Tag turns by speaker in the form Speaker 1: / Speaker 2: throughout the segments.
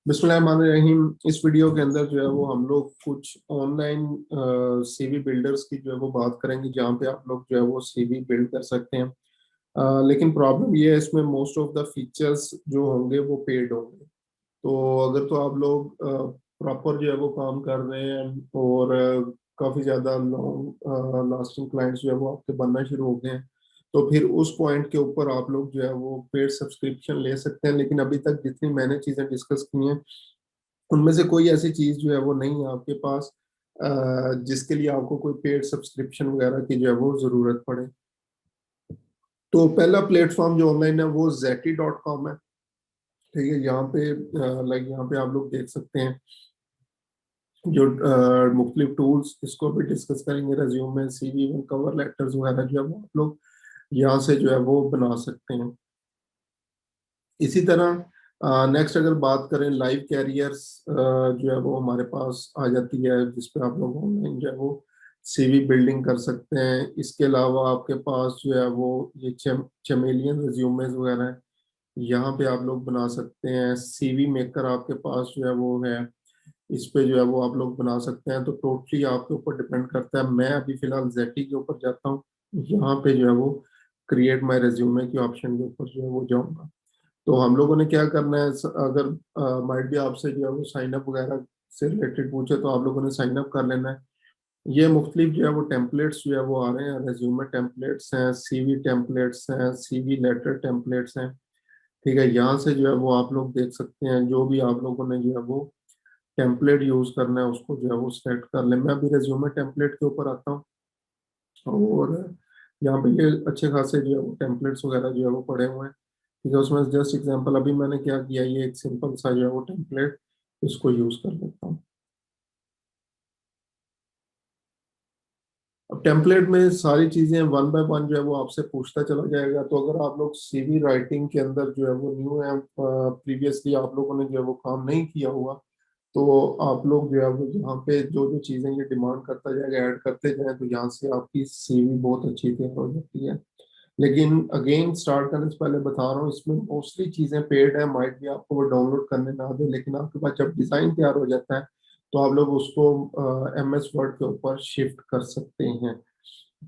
Speaker 1: बिस्मिल्लाहिर्रहमानिर्रहीम। इस वीडियो के अंदर जो है वो हम लोग कुछ ऑनलाइन सीवी बिल्डर्स की जो है वो बात करेंगे, जहाँ पे आप लोग जो है वो सीवी बिल्ड कर सकते हैं। लेकिन प्रॉब्लम ये है, इसमें मोस्ट ऑफ द फीचर्स जो होंगे वो पेड होंगे। तो अगर तो आप लोग प्रॉपर जो है वो काम कर रहे हैं और काफ़ी ज़्यादा लॉन्ग लास्टिंग क्लाइंट्स जो है वो आपके बनना शुरू हो गए हैं, तो फिर उस पॉइंट के ऊपर आप लोग जो है वो पेड सब्सक्रिप्शन ले सकते हैं। लेकिन अभी तक जितनी मैंने चीज़ें डिस्कस की हैं, उनमें से कोई ऐसी चीज़ जो है वो नहीं है आपके पास जिसके लिए आपको कोई पेड सब्सक्रिप्शन वगैरह की जो है वो ज़रूरत पड़े। तो पहला प्लेटफॉर्म जो ऑनलाइन है वो Zeti.com है। ठीक है, यहाँ पे लाइक यहाँ पे आप लोग देख सकते हैं जो मुख्तलिफ टूल्स, इसको भी डिस्कस करेंगे। रेज्यूमे, सीवी, कवर लेटर्स वगैरह जो है वो आप लोग यहाँ से जो है वो बना सकते हैं। इसी तरह नेक्स्ट अगर बात करें लाइव कैरियर्स, जो है वो हमारे पास आ जाती है, जिस पे आप लोग ऑनलाइन जो है वो सीवी बिल्डिंग कर सकते हैं। इसके अलावा आपके पास जो है वो ये चमेलियन रिज्यूमेज वगैरह है, यहाँ पे आप लोग बना सकते हैं। सीवी मेकर आपके पास जो है वो है, इस पे जो है वो आप लोग बना सकते हैं। तो टोटली आपके ऊपर डिपेंड करता है। मैं अभी फिलहाल जेटी के ऊपर जाता हूँ, यहाँ पे जो है वो क्रिएट माई रेज्यूमे के ऑप्शन के ऊपर जो है वो जाऊंगा। तो हम लोगों ने क्या करना है, अगर माइट भी आपसे जो है वो साइन अप वगैरह से रिलेटेड पूछे, तो आप लोगों ने साइन अप कर लेना है। ये मुख्तलिफ जो है वो टेम्पलेट्स जो है वो आ रहे हैं। रेज्यूमे टेम्पलेट्स हैं, सीवी टेम्पलेट्स हैं, सीवी लेटर टेम्पलेट्स हैं। ठीक है, यहाँ से जो है वो आप लोग देख सकते हैं। जो भी आप लोगों ने जो है वो टेम्पलेट यूज करना है, उसको जो है वो सेलेक्ट कर ले। मैं अभी रेज्यूमे टेम्पलेट के ऊपर आता हूँ, और यहाँ पे ये अच्छे खासे जो है वो टेम्पलेट्स वगैरह जो है वो पड़े हुए हैं। ठीक है, उसमें जस्ट एग्जांपल अभी मैंने क्या किया, ये एक सिंपल सा जो है वो टेम्पलेट, इसको यूज कर लेता हूँ। अब टेम्पलेट में सारी चीजें वन बाय वन जो है वो आपसे पूछता चला जाएगा। तो अगर आप लोग सीवी राइटिंग के अंदर जो है वो न्यू है, प्रीवियसली आप लोगों ने जो है वो काम नहीं किया हुआ, तो आप लोग जो है वो यहाँ पे जो जो चीजें ये डिमांड करता जाएगा, ऐड करते जाए, तो यहाँ से आपकी सीवी बहुत अच्छी तैयार हो जाती है। लेकिन अगेन स्टार्ट करने से पहले बता रहा हूँ, इसमें मोस्टली चीजें पेड है। माइट भी आपको वो डाउनलोड करने ना दे, लेकिन आपके पास जब डिजाइन तैयार हो जाता है, तो आप लोग उसको MS वर्ड के ऊपर शिफ्ट कर सकते हैं।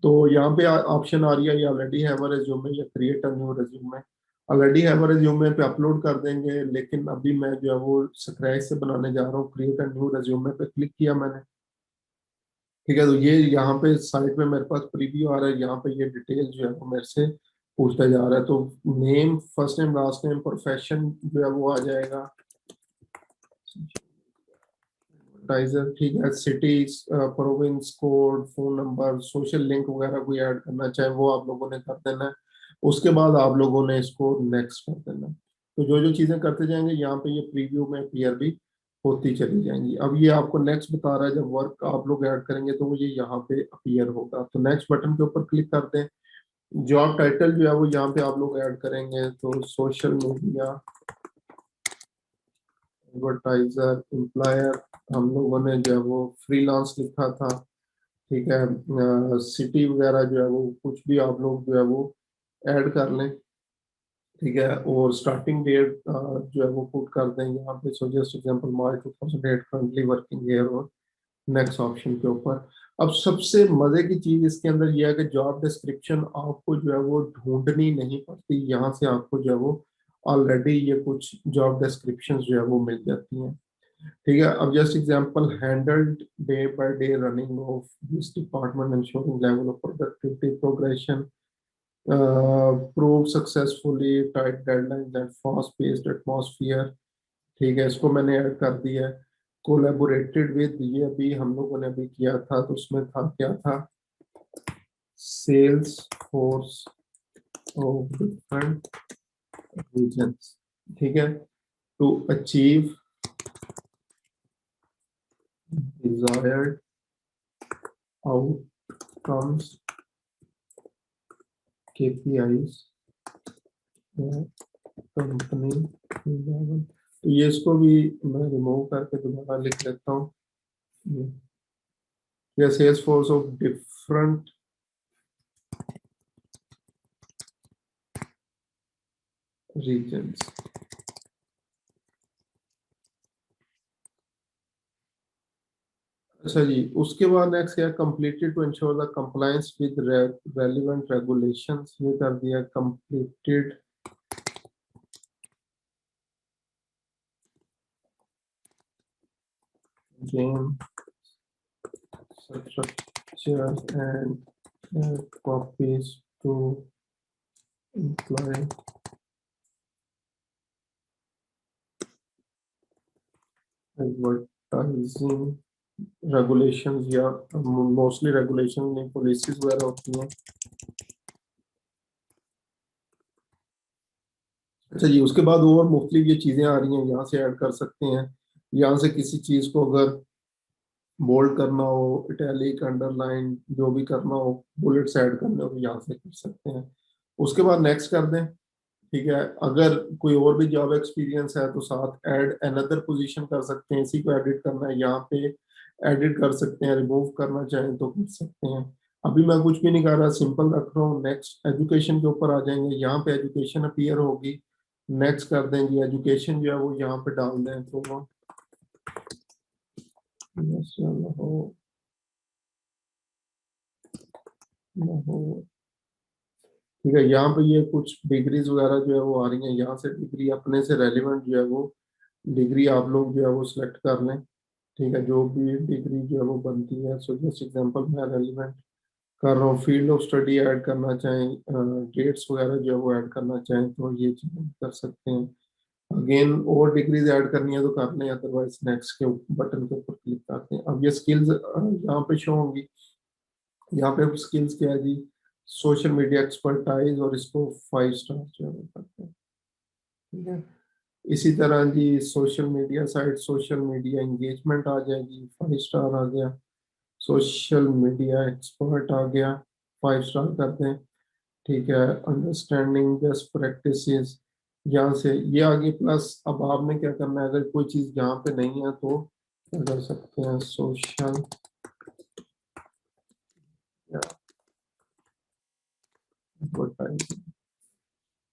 Speaker 1: तो यहाँ पे ऑप्शन आ रही है, ये ऑलरेडी हैव अ रेज्यूमे या create a new resume. Already have a resume पे अपलोड कर देंगे, लेकिन अभी मैं जो है वो स्क्रैच से बनाने जा रहा हूँ। क्रिएट अ न्यू रेज्यूमे पे क्लिक किया मैंने। ठीक है, तो ये यहाँ पे साइड में मेरे पास प्रीव्यू आ रहा है। यहाँ पे ये डिटेल जो है वो मेरे से पूछता जा रहा है। तो name, first name, last name, profession जो है वो आ जाएगा, टाइजर। ठीक है, city, province, code, phone number, social link वगैरह कोई ऐड करना चाहे वो आप लोगों ने कर देना है। उसके बाद आप लोगों ने इसको नेक्स्ट कर देना है। तो जो जो चीजें करते जाएंगे, यहाँ पे ये प्रीव्यू में अपीयर भी होती चली जाएंगी। अब ये आपको नेक्स्ट बता रहा है, जब वर्क आप लोग ऐड करेंगे तो वो ये यहाँ पे अपीयर होगा। तो नेक्स्ट बटन के ऊपर क्लिक करते हैं। जॉब टाइटल जो है वो यहाँ पे आप लोग ऐड करेंगे, तो सोशल मीडिया एडवर्टाइजर एम्प्लॉयर, हम लोगों ने जो है वो फ्रीलांस लिखा था। ठीक है, सिटी वगैरह जो है वो कुछ भी आप लोग जो है वो ऐड कर लें। ठीक है, और स्टार्टिंग डेट जो है वो पुट कर दें यहाँ पे। सो जस्ट एग्जांपल मार्च 2008, करंटली वर्किंग ईयर, और नेक्स्ट ऑप्शन के ऊपर। अब सबसे मजे की चीज इसके अंदर यह है कि जॉब डिस्क्रिप्शन आपको जो है वो ढूंढनी नहीं पड़ती। यहाँ से आपको जो है वो ऑलरेडी ये कुछ जॉब डिस्क्रिप्शन जो है वो मिल जाती हैं। ठीक है, अब just example, handled day by day running of this department ensuring level of productivity progression, prove successfully tight deadlines and fast paced atmosphere. ठीक है, इसको मैंने ऐड कर दिया है। कोलैबोरेटेड विद, ये अभी हम लोगों ने अभी किया था, तो उसमें था क्या था, sales force of different regions. ठीक है, to achieve desired outcomes, KPIs, company level. तो ये इसको भी मैं रिमूव करके दोबारा लिख लेता हूँ। या sales force of different regions. अच्छा जी, उसके बाद नेक्स्ट क्या, completed to ensure the compliance with relevant regulations, ये कर दिया completed. Game structure and copies to employ advertising regulations, या मोस्टली रेगुलेशन नहीं, पॉलिसीज वगैरह होती हैं। अच्छा जी, उसके बाद और मुख्तलिफ ये चीजें आ रही हैं, यहाँ से ऐड कर सकते हैं। यहाँ से किसी चीज को अगर बोल्ड करना हो, इटैलिक, अंडरलाइन, जो भी करना हो, बुलेट्स ऐड करने हो, तो यहाँ से कर सकते हैं। उसके बाद नेक्स्ट कर दें। ठीक है, अगर कोई और भी जॉब एक्सपीरियंस है तो साथ ऐड अनदर पोजीशन कर सकते हैं। इसी को एडिट करना है, यहाँ पे एडिट कर सकते हैं, रिमूव करना चाहें तो कर सकते हैं। अभी मैं कुछ भी नहीं कर रहा, सिंपल रख रहा हूँ। नेक्स्ट एजुकेशन के ऊपर आ जाएंगे, यहाँ पे एजुकेशन अपीयर होगी। नेक्स्ट कर देंगे, एजुकेशन जो है वो यहाँ पे डाल दें तो हो ठीक है। यहाँ पे ये कुछ डिग्रीज वगैरह जो है वो आ रही हैं, यहाँ से डिग्री अपने से रेलिवेंट जो है वो डिग्री आप लोग जो है वो सिलेक्ट कर लें। ठीक है, जो भी डिग्री जो है वो बनती है। सो जस्ट एग्जांपल मैं रेलिवेंट कर रहा हूँ। फील्ड ऑफ स्टडी ऐड करना चाहें, डेट्स वगैरह जो है वो ऐड करना चाहें तो ये चीज़ें कर सकते हैं। अगेन और डिग्रीज ऐड करनी है तो कर लें, अदरवाइज नेक्स्ट के बटन के ऊपर क्लिक करते हैं। अब ये स्किल्स यहाँ पे शो होंगी। यहाँ पे स्किल्स क्या है जी, सोशल मीडिया एक्सपर्टाइज, और इसको 5 स्टार जो है वो करते हैं। ठीक है, इसी तरह जी social media site, social media engagement आ जाएगी, 5 स्टार आ गया। सोशल मीडिया एक्सपर्ट आ गया, 5 स्टार करते हैं। ठीक है, अंडरस्टैंडिंग बेस्ट प्रैक्टिसेस, यहाँ से ये आगे प्लस। अब आपने क्या करना है, अगर कोई चीज यहाँ पे नहीं है तो क्या कर सकते हैं, सोशल एडवर्टाइजिंग,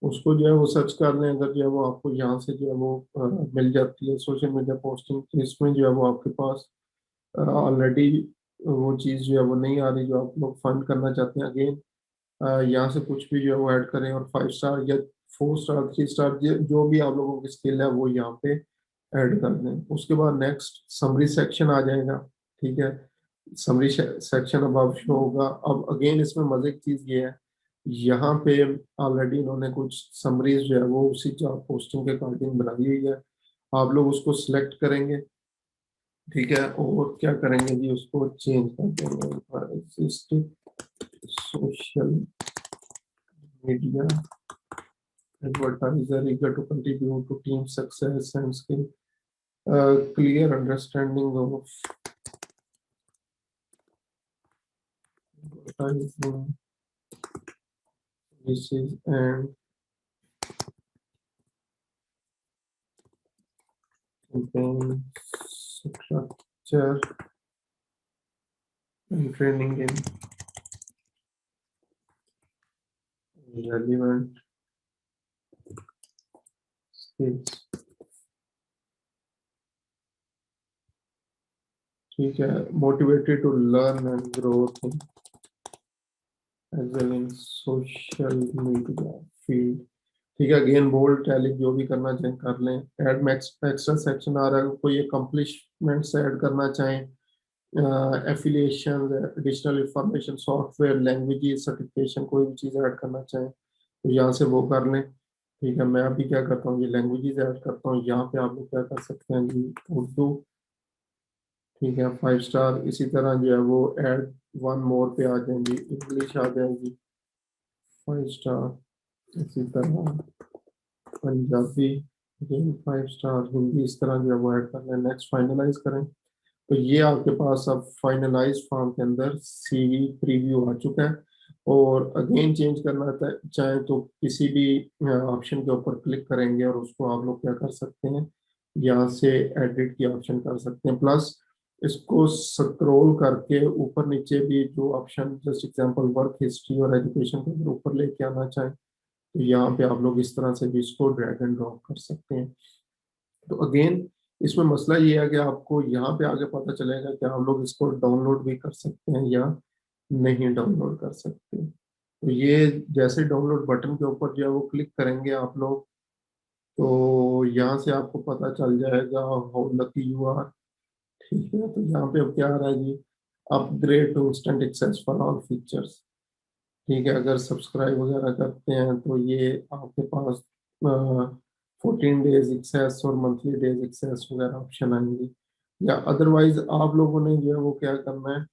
Speaker 1: उसको जो है वो सर्च कर लें। अगर जो है वो आपको यहाँ से जो है वो मिल जाती है सोशल मीडिया पोस्टिंग, तो इसमें जो है वो आपके पास ऑलरेडी वो चीज़ जो है वो नहीं आ रही जो आप लोग फंड करना चाहते हैं। अगेन यहाँ से कुछ भी जो है वो ऐड करें, और 5 स्टार या 4 स्टार, 3 स्टार, जो भी आप लोगों की स्किल है वो यहाँ पे ऐड कर दें। उसके बाद नेक्स्ट समरी सेक्शन आ जाएगा। ठीक है, समरी सेक्शन अब आप शो होगा। अब अगेन इसमें मजे की चीज़ ये है, यहाँ पे ऑलरेडी इन्होंने कुछ समरीज जो है वो उसी जॉब पोस्टिंग के अकॉर्डिंग बनाई हुई है। आप लोग उसको सिलेक्ट करेंगे। ठीक है, और क्या करेंगे जी, उसको चेंज कर देंगे, social media advertiser eager to contribute to team success and skill, clear understanding of advertising policies and campaign structure and training in relevant skills। ठीक है, motivated to learn and grow as well in social media field। ठीक है, again bold italic जो भी करना चाहें कर लें। एड मैक्स एक्स्ट्रा सेक्शन आ रहा है, कोई अकम्पलिशमेंट्स ऐड करना चाहें, affiliation, additional information, software, languages, certification, कोई भी चीज़ ऐड करना चाहें तो यहाँ से वो कर लें। ठीक है, मैं अभी क्या करता हूँ, ये लैंग्वेजेस ऐड करता हूँ। यहाँ पे आप लोग क्या कर सकते हैं जी, उर्दू। ठीक है, 5 स्टार। इसी तरह जो है वो ऐड वन मोर पे आ जाएंगी, इंग्लिश आ जाएगी, 5 स्टार। इसी तरह पंजाबी, अगेन 5 स्टार। हिंदी, इस तरह जो है वो ऐड कर लें। नेक्स्ट फाइनलाइज करें तो ये आपके पास अब फाइनलाइज फॉर्म के अंदर सीवी प्रीव्यू आ चुका है। और अगेन चेंज करना चाहें तो किसी भी ऑप्शन के ऊपर क्लिक करेंगे और उसको आप लोग क्या कर सकते हैं, यहाँ से एडिट की ऑप्शन कर सकते हैं। प्लस इसको स्क्रॉल करके ऊपर नीचे भी जो option, just example work history और एजुकेशन को अगर ऊपर लेके आना चाहें तो यहाँ पे आप लोग इस तरह से भी इसको ड्रैग एंड ड्रॉप कर सकते हैं। तो अगेन इसमें मसला ये है कि आपको यहाँ पे आगे पता चलेगा कि हम लोग इसको डाउनलोड भी कर सकते हैं या नहीं डाउनलोड कर सकते। तो ये जैसे डाउनलोड बटन के ऊपर जो है वो क्लिक करेंगे आप लोग, तो यहाँ से आपको पता चल जाएगा हाउ लकी यू आर। ठीक है, तो यहाँ पे अब क्या आ रहा है जी, upgrade to instant access for all features. ठीक है, अगर सब्सक्राइब वगैरह करते हैं तो ये आपके पास 14 डेज एक्सेस और मंथली डेज एक्सेस वगैरह ऑप्शन आएंगे। या अदरवाइज आप लोगों ने जो है वो क्या करना है,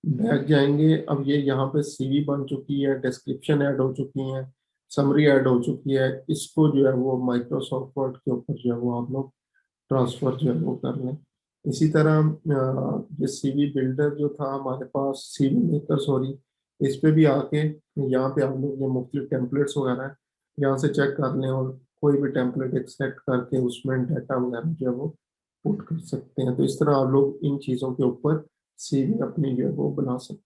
Speaker 1: बैक जाएंगे। अब ये यहाँ पे सीवी बन चुकी है, डिस्क्रिप्शन ऐड हो चुकी है, समरी ऐड हो चुकी है, इसको जो है वो माइक्रोसॉफ्ट वर्ड के ऊपर जो है वो आप लोग ट्रांसफर जो है वो कर लें। इसी तरह ये सीवी बिल्डर जो था हमारे पास, सीवी मेकर सॉरी, इस पे भी आके यहाँ पे हम लोग ये मुख्तलिफ टेम्पलेट्स वगैरह है, यहाँ से चेक कर लें और कोई भी टेम्पलेट एक्सट्रैक्ट करके उसमें डाटा वगैरह जो है वो पुट कर सकते हैं। तो इस तरह आप लोग इन चीज़ों के ऊपर सीवी अपनी जो है वो बना सकते हैं।